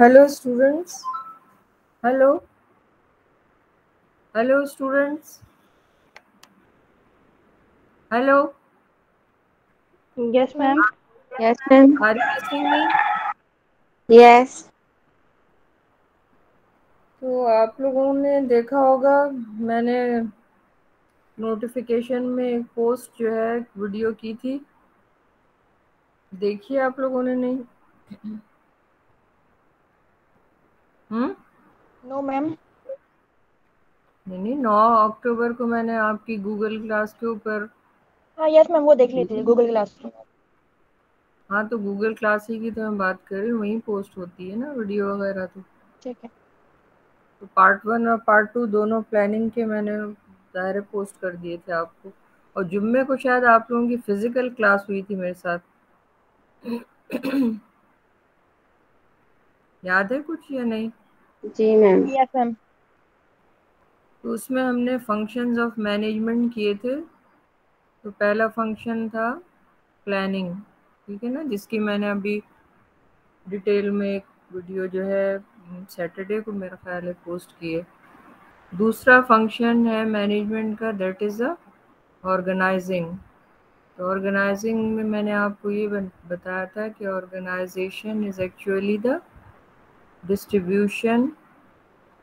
Hello students. Hello. Hello students. Hello. Yes, ma'am. Yes, ma'am. Are you listening me? Yes. तो आप लोगों ने देखा होगा मैंने नोटिफिकेशन में एक पोस्ट जो है वीडियो की थी। देखिए आप लोगों ने नहीं? हम्म। No, ma'am. नहीं 9 अक्टूबर को मैंने आपकी गूगल क्लास के ऊपर। हाँ यस मैम, वो देख ली थी गूगल क्लासरूम। हाँ तो गूगल क्लास ही की तो मैं बात कर रही हूँ, वहीं पोस्ट होती है ना वीडियो वगैरह। ठीक है। तो पार्ट 1 और पार्ट 2 दोनों प्लानिंग के मैंने दायरे पोस्ट कर दिए थे आपको। और जुम्मे को शायद आप लोगों की फिजिकल क्लास हुई थी मेरे साथ। याद है कुछ या नहीं? जी मैम। Yes ma'am. तो उसमें हमने फंक्शंस ऑफ मैनेजमेंट किए थे। तो पहला फंक्शन था प्लानिंग, ठीक है ना, जिसकी मैंने अभी डिटेल में एक वीडियो जो है सैटरडे को मेरा ख्याल है पोस्ट की है। दूसरा फंक्शन है मैनेजमेंट का, दैट इज़ अ ऑर्गेनाइजिंग। तो ऑर्गेनाइजिंग में मैंने आपको ये बताया था कि organisation is actually the distribution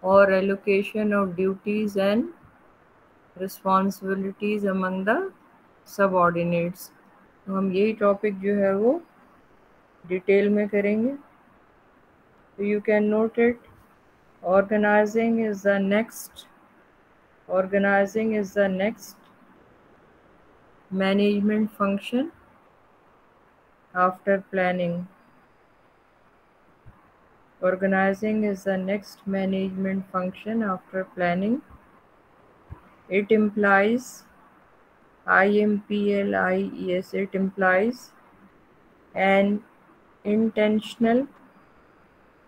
और allocation of duties and responsibilities among the subordinates. तो हम यही टॉपिक जो है वो डिटेल में करेंगे। तो you can note it. Organizing is the next organizing is the next management function after planning. Organizing is the next management function after planning. It implies IMPLIES. It implies an intentional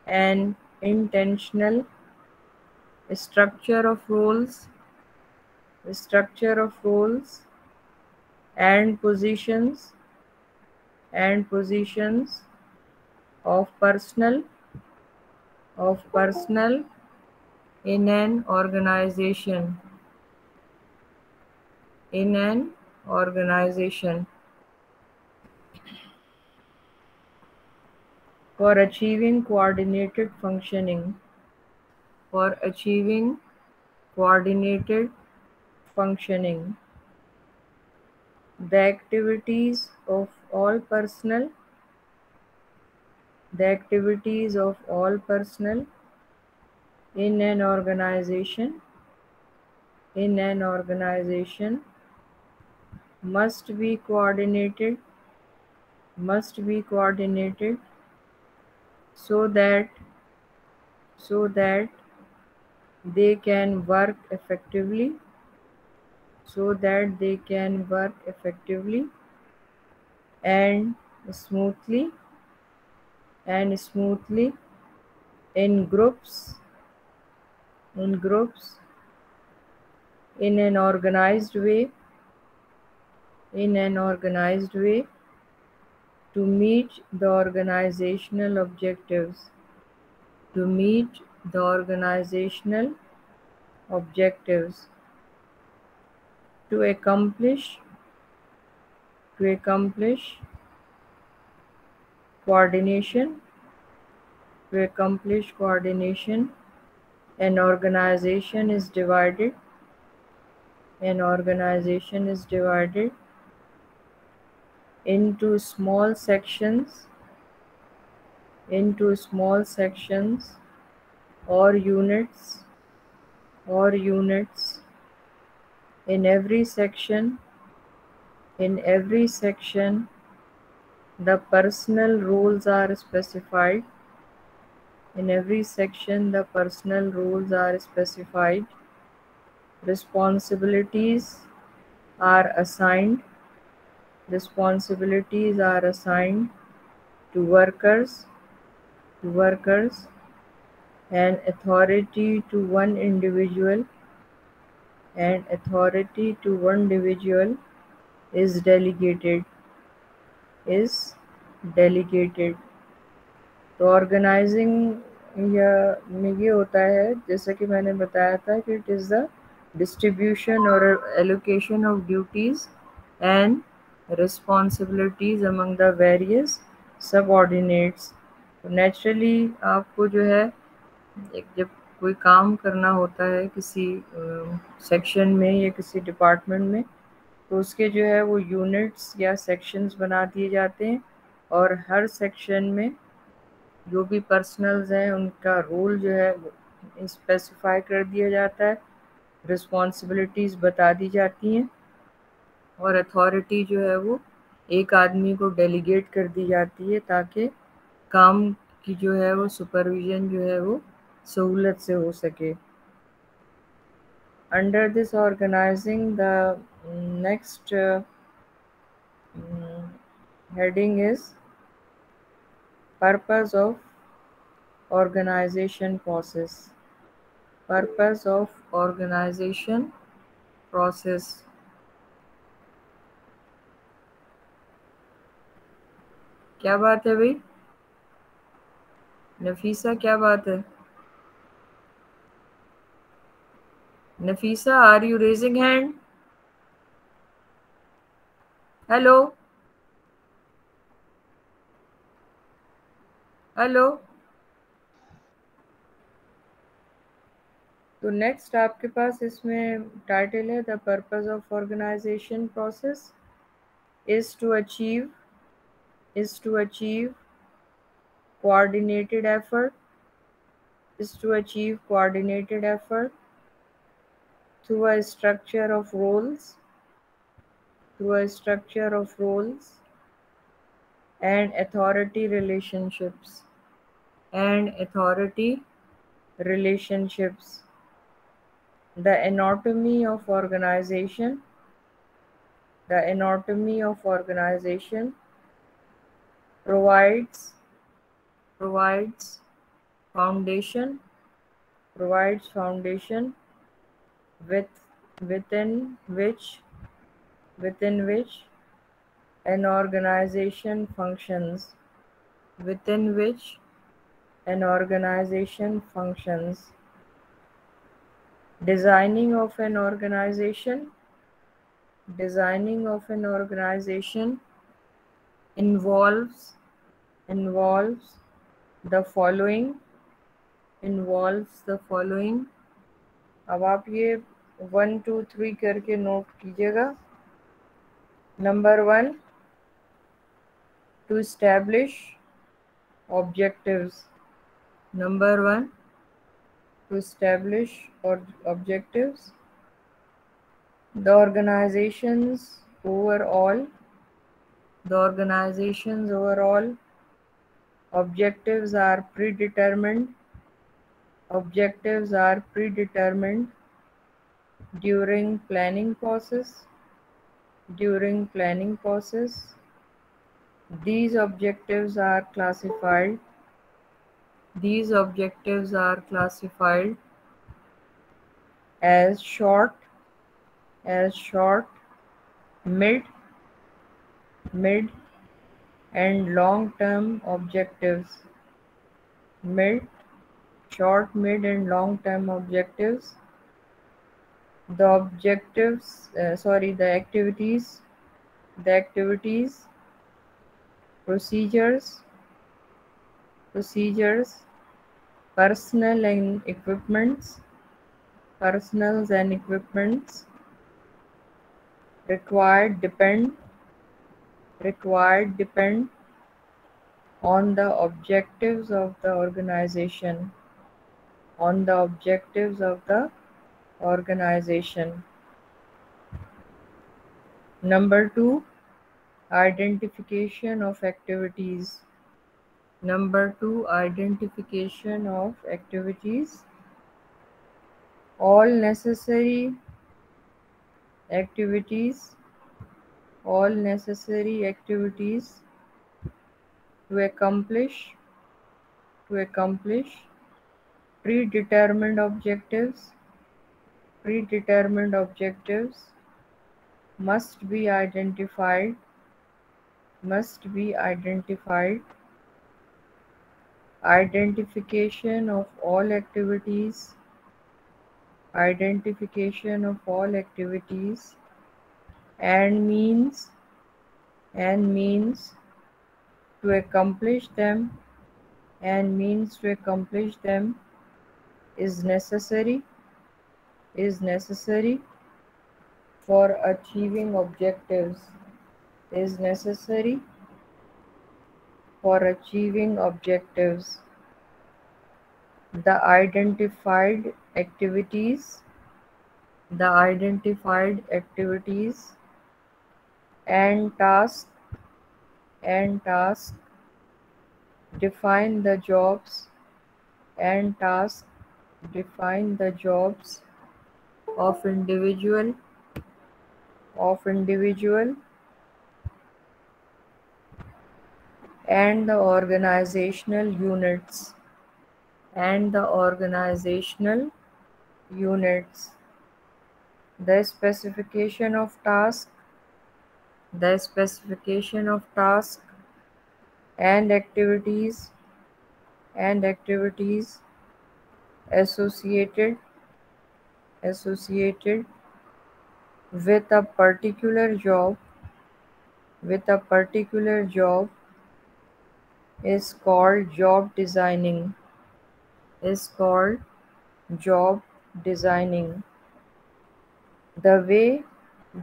and intentional structure of roles, structure of roles and positions of personnel in an organization. In an organization. For achieving coordinated functioning. For achieving coordinated functioning. The activities of all personnel. The activities of all personnel in an organization. In an organization must be coordinated. Must be coordinated so that they can work effectively, so that they can work effectively and smoothly smoothly in groups in groups in an organized way in an organized way to meet the organizational objectives, to meet the organizational objectives, to accomplish coordination, to accomplish coordination. An organization is divided into small sections or units. In every section the personnel roles are specified. In every section the personnel roles are specified. Responsibilities are assigned to workers and authority to one individual is delegated. So organizing में ये होता है, जैसा कि मैंने बताया था, कि इट इज़ द डिस्ट्रीब्यूशन और allocation of duties and responsibilities among the various subordinates. तो नेचुरली आपको जो है, एक जब कोई काम करना होता है किसी सेक्शन में या किसी डिपार्टमेंट में, तो उसके जो है वो यूनिट्स या सेक्शंस बना दिए जाते हैं, और हर सेक्शन में जो भी पर्सनल्स हैं उनका रोल जो है स्पेसिफाई कर दिया जाता है, रिस्पॉन्सिबिलिटीज़ बता दी जाती हैं, और अथॉरिटी जो है वो एक आदमी को डेलीगेट कर दी जाती है, ताकि काम की जो है वो सुपरविज़न जो है वो सहूलत से हो सके। Under this organizing the next heading is purpose of organization process. Purpose of organization process. क्या बात है भाई नफीसा, क्या बात है Nafisa? Are you raising hand? Hello hello. तो नेक्स्ट आपके पास इसमें टाइटल है the purpose of organization process is to achieve coordinated effort through a structure of roles and authority relationships. The anatomy of organization provides foundation within which an organization functions. Designing of an organization involves the following. अब आप ये 1 2 3 करके note कीजिएगा। Number 1, to establish objectives. The organization's overall objectives are predetermined during planning process. These objectives are classified as short, mid and long term objectives. Short, mid and long term objectives. The activities, procedures, personnel and equipments required depend on the objectives of the organization. Number 2, identification of activities. All necessary activities to accomplish predetermined objectives must be identified identification of all activities, identification of all activities, and means to accomplish them, and means to accomplish them is necessary for achieving objectives, is necessary for achieving objectives. The identified activities, the identified activities and tasks define the jobs, and tasks define the jobs of individual and the organizational units, and the organizational units. The specification of task, the specification of task and activities associated with a particular job, is called job designing, is called job designing. The way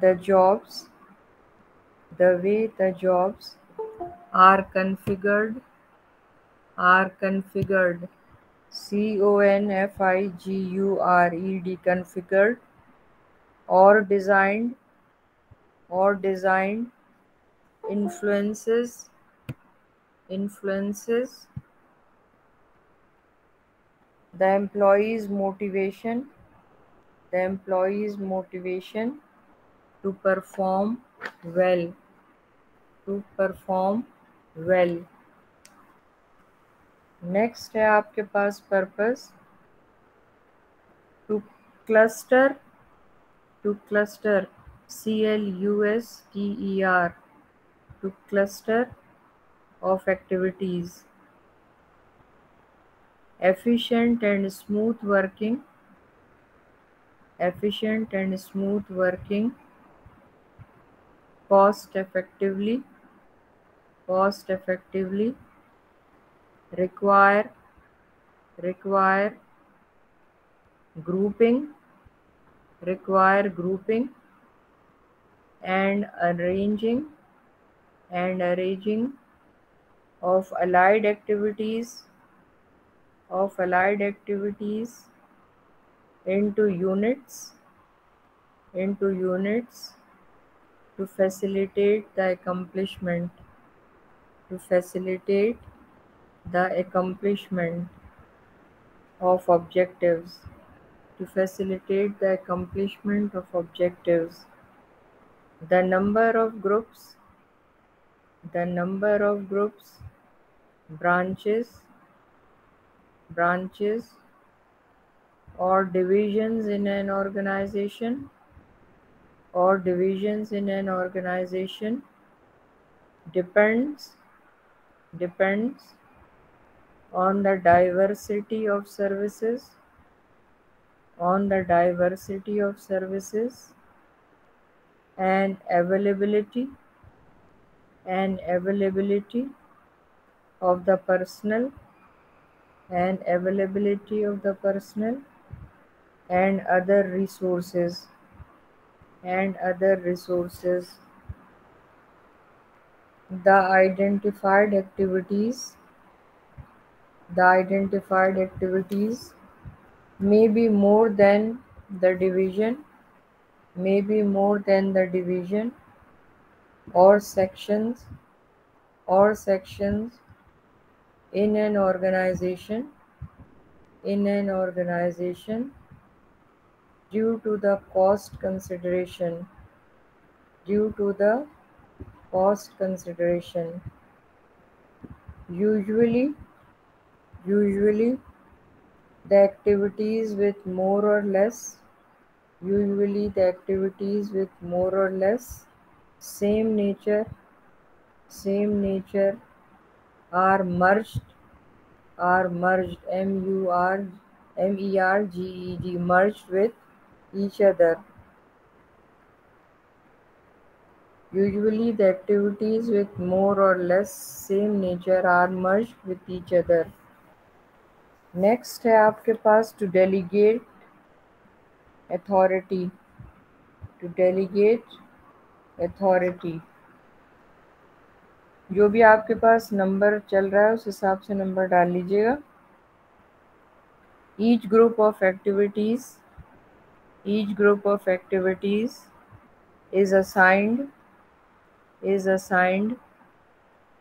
the jobs are configured, configured, configured, or designed influences the employee's motivation, to perform well, Next है आपके पास purpose. To cluster, CLUSTER, to cluster of activities. Efficient and smooth working, cost effectively, require grouping, and arranging of allied activities into units to facilitate the accomplishment of objectives, The number of groups, branches or divisions in an organization, depends on the diversity of services, and availability of the personnel, and other resources, The identified activities may be more than the division, or sections in an organization, due to the cost consideration, Usually, the activities with more or less same nature are merged are merged, merged, merged with each other. Usually the activities with more or less same nature are merged with each other. Next है आपके पास to delegate authority. To delegate authority, जो भी आपके पास number चल रहा है उस हिसाब से नंबर डाल लीजिएगा. Each group of activities is assigned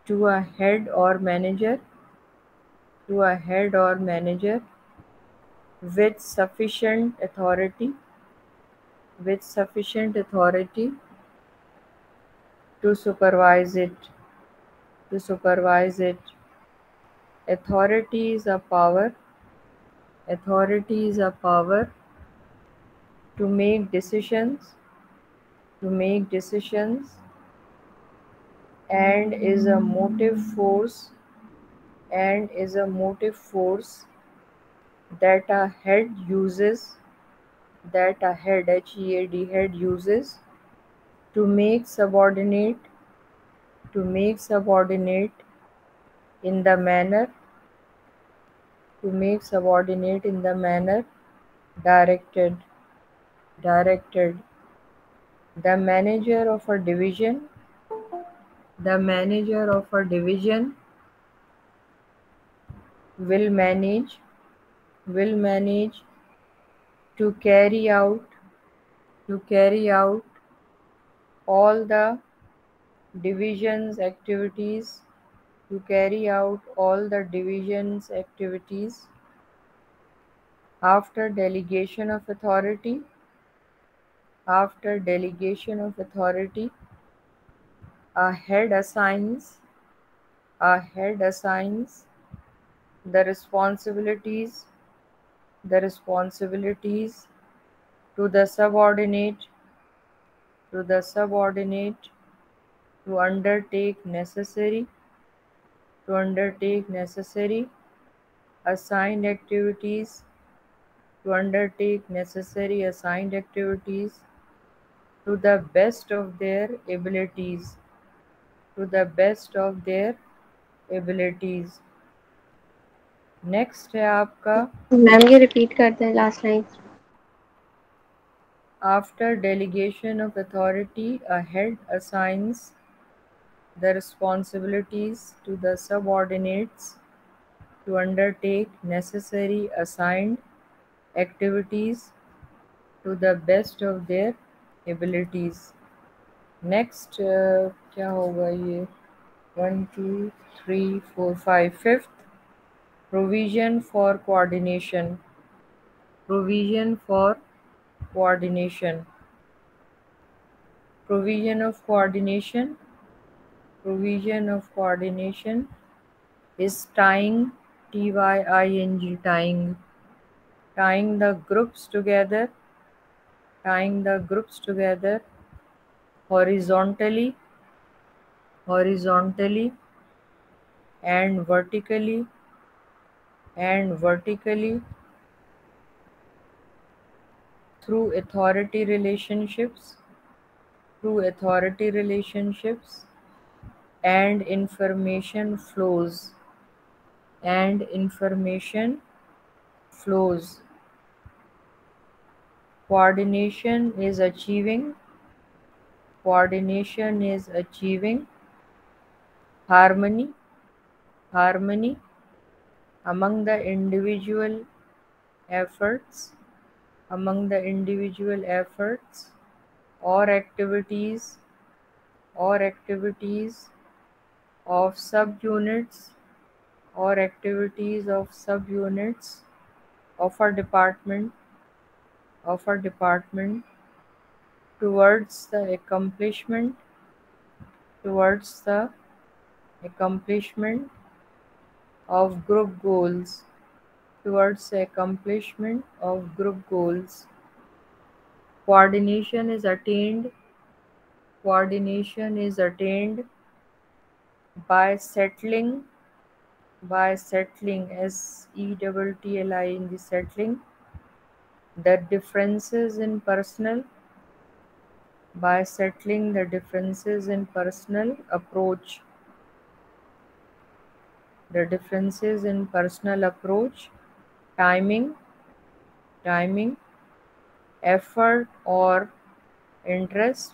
to a head or manager with sufficient authority to supervise it. Authority is a power to make decisions and is a motive force that a head uses to make subordinate in the manner directed. The manager of a division will manage to carry out all the division's activities after delegation of authority. A head assigns the responsibilities to the subordinate to undertake necessary assigned activities to the best of their abilities. Next है आपका ma'am ये repeat करते हैं last line. After delegation of authority, a head assigns the responsibilities to the subordinates to undertake necessary assigned activities to the best of their abilities. Next क्या होगा ये 1 2 3 4 5 5th provision for coordination. Provision of coordination is tying the groups together horizontally and vertically through authority relationships and information flows. Coordination is achieving harmony among the individual efforts or activities of subunits of a department towards the accomplishment of group goals. Coordination is attained by settling by settling, SETTLI, in the settling the differences in personnel, by settling the differences in personnel approach, the differences in personal approach, timing, effort or interest,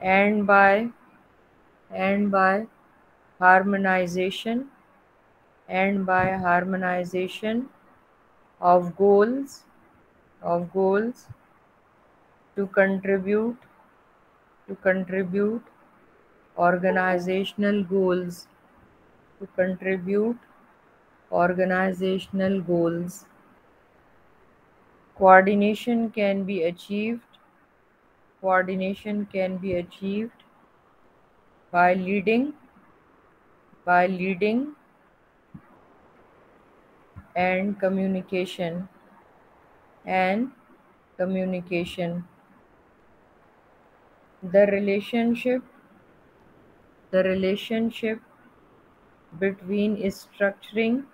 and by harmonization, of goals to contribute organizational goals, Coordination can be achieved by leading and communication. The relationship between structuring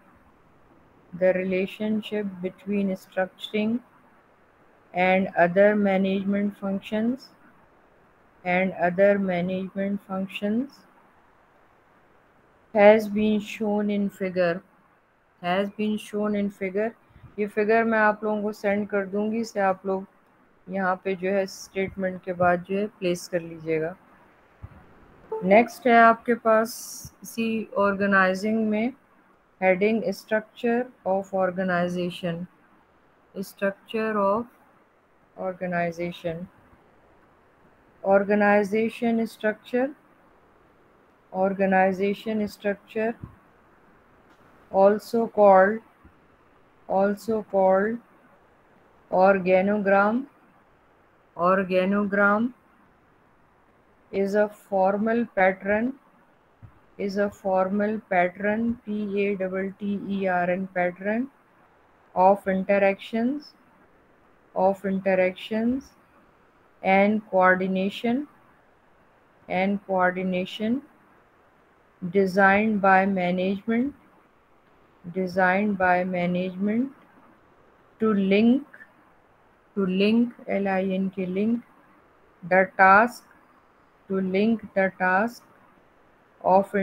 and other management functions has been shown in figure. ये figure मैं आप लोगों को send कर दूंगी, इसे आप लोग यहाँ पे जो है स्टेटमेंट के बाद जो है प्लेस कर लीजिएगा। नेक्स्ट है आपके पास इसी ऑर्गेनाइजिंग में heading structure of organization. Organization structure, also called organogram, is a formal pattern, PATTERN pattern of interactions and coordination designed by management to link link the task of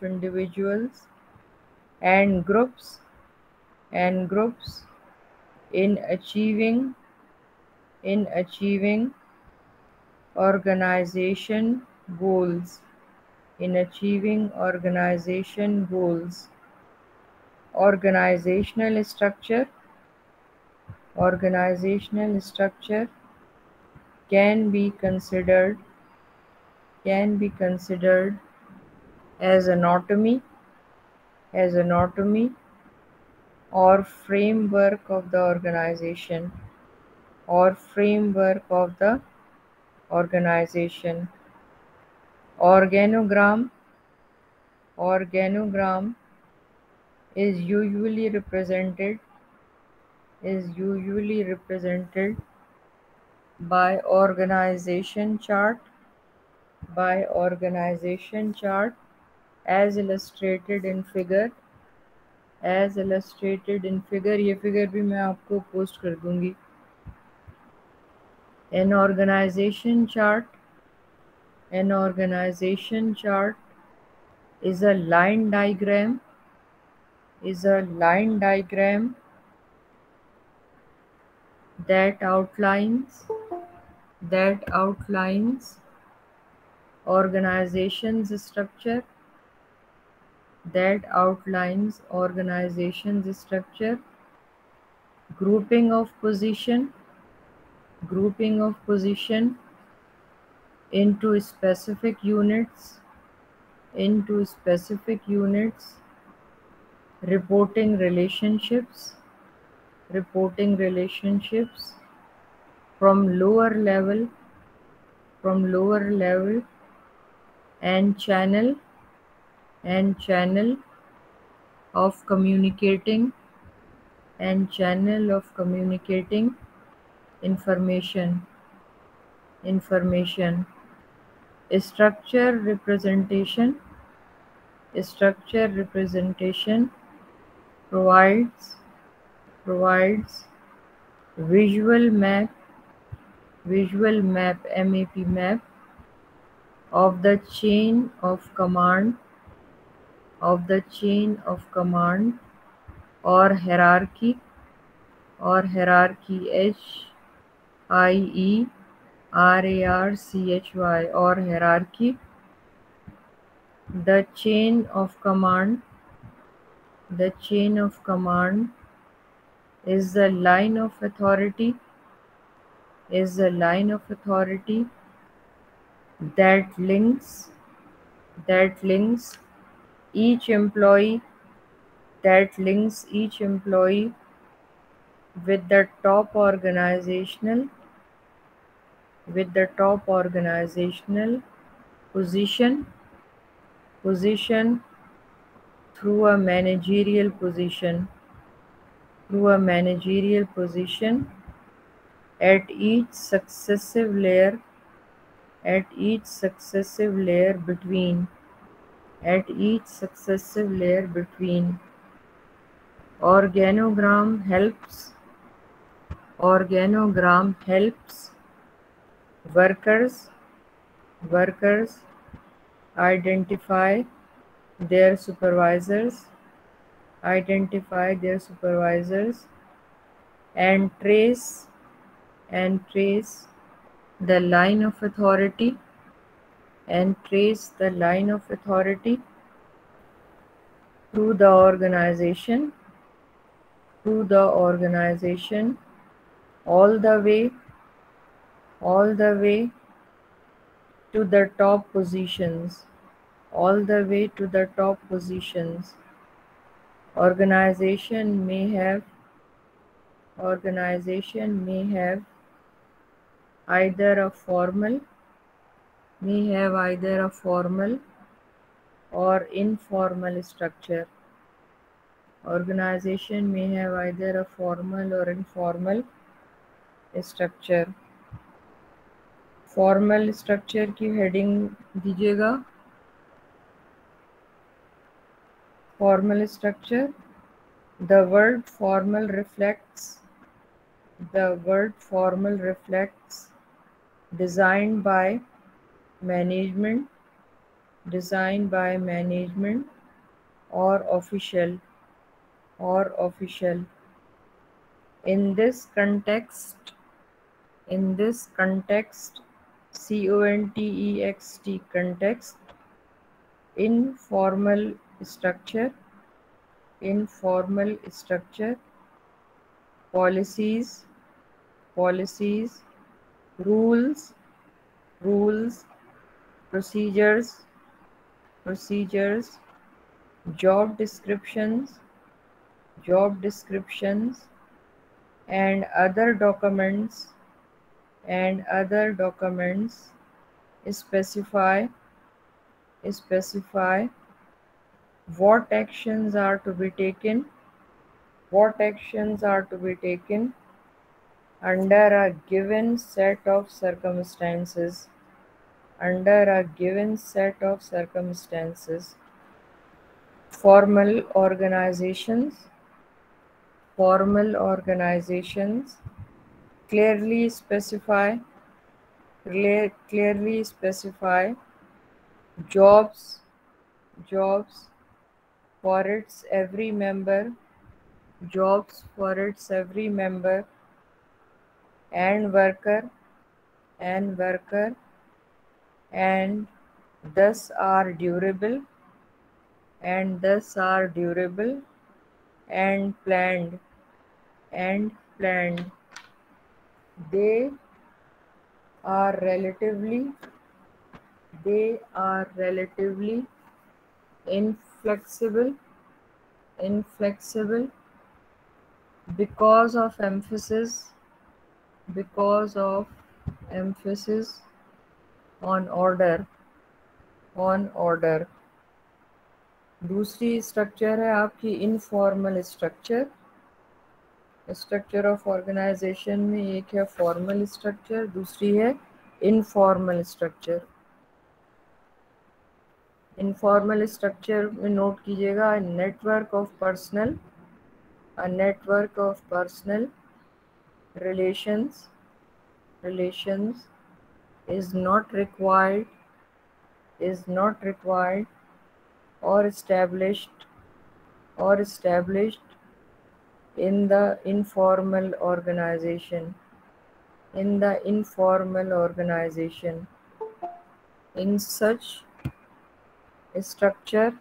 individuals and groups in achieving organization goals. Organizational structure can be considered as anatomy or framework of the organization. Organogram is usually represented by organization chart as illustrated in figure। ये figure भी मैं आपको post कर दूंगी। An organization chart is a line diagram that outlines organization's structure, grouping of position into specific units, reporting relationships from lower level and channel of communicating information. Structure representation provides visual map map of the chain of command or hierarchy hierarchy or hierarchy. The chain of command is the line of authority that links each employee with the top organizational position through a managerial position at each successive layer between. Organogram helps workers identify their supervisors and trace the line of authority through the organization all the way to the top positions. Organization may have either a formal or informal structure. Formal structure की heading दीजिएगा. Formal structure. The word formal reflects designed by management or official. In this context, context, informal structure, policies, rules, procedures, job descriptions, and other documents specify what actions are to be taken under a given set of circumstances. Formal organizations clearly specify jobs for its every member and worker and thus are durable and planned. They are relatively inflexible because of emphasis on order. दूसरी structure है आपकी informal structure of organisation में एक है formal structure, दूसरी है informal structure. Informal structure में note कीजिएगा, network of personal, a network of personal relations is not required or established in the informal organization. In such structure,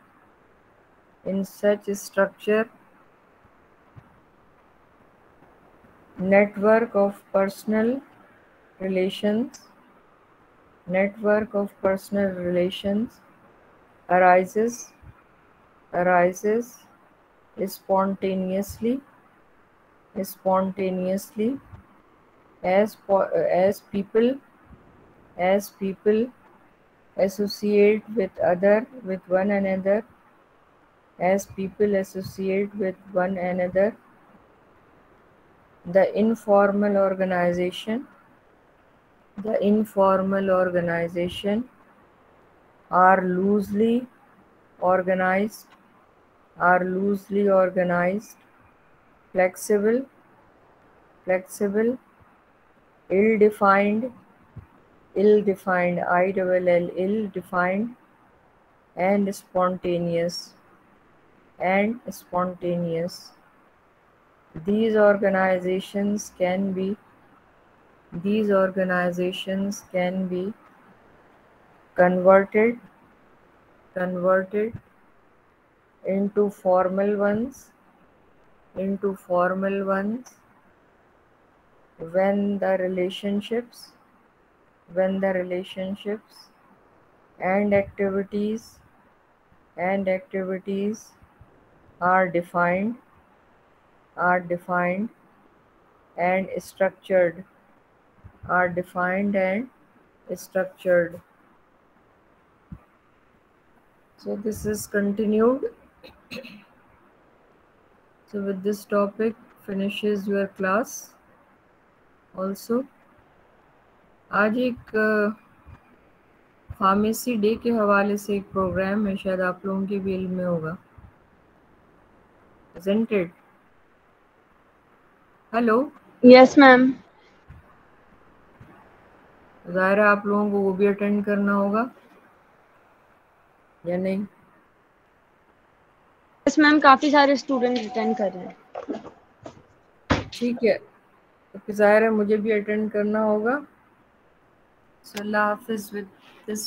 network of personal relations arises spontaneously as people associate with one another, the informal organization are loosely organized, flexible, ill-defined, ill-defined, and spontaneous. These organizations can be converted into formal ones when the relationships and activities are defined and structured. So this is continued. So with this topic finishes your class also. आज एक pharmacy day के हवाले से एक programme है, शायद आप लोगों के भी इल्म में होगा। Presented. हेलो। Yes ma'am. ज़ाहिर है आप लोगों को वो भी अटेंड करना होगा या नहीं? यस मैम, काफी सारे स्टूडेंट अटेंड कर रहे हैं। ठीक है, तो ज़ाहिर है मुझे भी अटेंड करना होगा। So Allah Hafiz, with this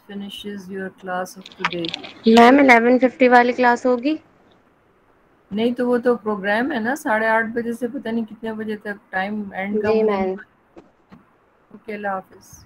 finishes your class of today. Ma'am 11:50 वाली क्लास होगी? नहीं तो वो तो प्रोग्राम है ना, 8:30 बजे से पता नहीं कितने बजे तक टाइम एंड का जी मुझे मैम। ओके, अल्लाह हाफिज।